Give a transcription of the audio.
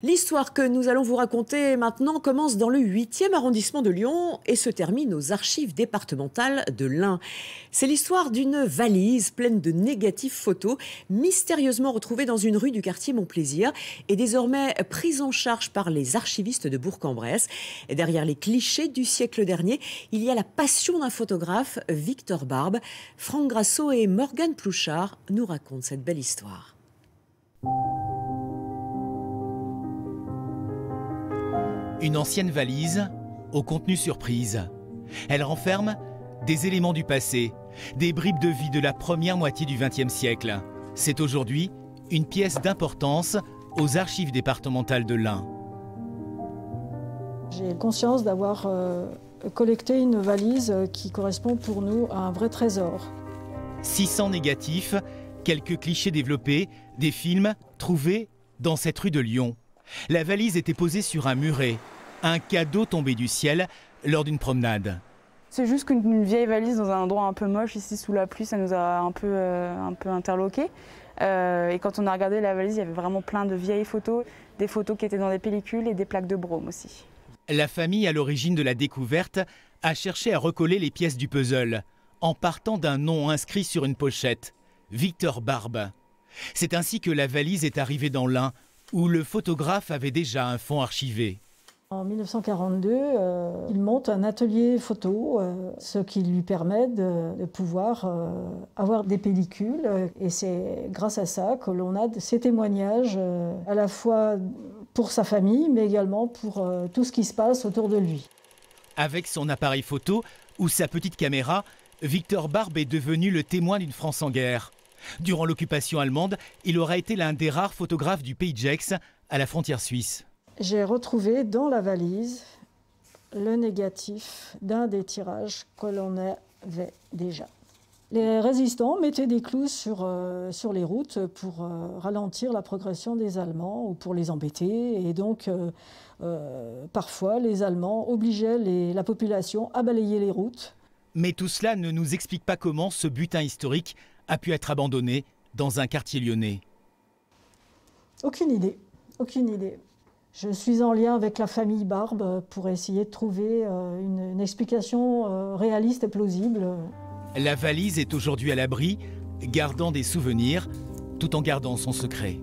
L'histoire que nous allons vous raconter maintenant commence dans le 8e arrondissement de Lyon et se termine aux archives départementales de l'Ain. C'est l'histoire d'une valise pleine de négatifs photos, mystérieusement retrouvée dans une rue du quartier Montplaisir et désormais prise en charge par les archivistes de Bourg-en-Bresse. Et derrière les clichés du siècle dernier, il y a la passion d'un photographe, Victor Barbe. Franck Grasso et Morgane Plouchard nous racontent cette belle histoire. Une ancienne valise au contenu surprise. Elle renferme des éléments du passé, des bribes de vie de la première moitié du XXe siècle. C'est aujourd'hui une pièce d'importance aux archives départementales de l'Ain. J'ai conscience d'avoir collecté une valise qui correspond pour nous à un vrai trésor. 600 négatifs, quelques clichés développés, des films trouvés dans cette rue de Lyon. La valise était posée sur un muret, un cadeau tombé du ciel lors d'une promenade. C'est juste qu'une vieille valise dans un endroit un peu moche, ici sous la pluie, ça nous a un peu interloqués. Et quand on a regardé la valise, il y avait vraiment plein de vieilles photos, des photos qui étaient dans des pellicules et des plaques de Brome aussi. La famille à l'origine de la découverte a cherché à recoller les pièces du puzzle en partant d'un nom inscrit sur une pochette, Victor Barbe. C'est ainsi que la valise est arrivée dans l'Ain, où le photographe avait déjà un fonds archivé. En 1942, il monte un atelier photo, ce qui lui permet de pouvoir avoir des pellicules. Et c'est grâce à ça que l'on a ces témoignages, à la fois pour sa famille, mais également pour tout ce qui se passe autour de lui. Avec son appareil photo ou sa petite caméra, Victor Barbe est devenu le témoin d'une France en guerre. Durant l'occupation allemande, il aura été l'un des rares photographes du Pays de Gex à la frontière suisse. J'ai retrouvé dans la valise le négatif d'un des tirages que l'on avait déjà. Les résistants mettaient des clous sur les routes pour ralentir la progression des Allemands ou pour les embêter. Et donc, parfois, les Allemands obligeaient la population à balayer les routes. Mais tout cela ne nous explique pas comment ce butin historique a pu être abandonné dans un quartier lyonnais. Aucune idée, aucune idée. Je suis en lien avec la famille Barbe pour essayer de trouver une explication réaliste et plausible. La valise est aujourd'hui à l'abri, gardant des souvenirs tout en gardant son secret.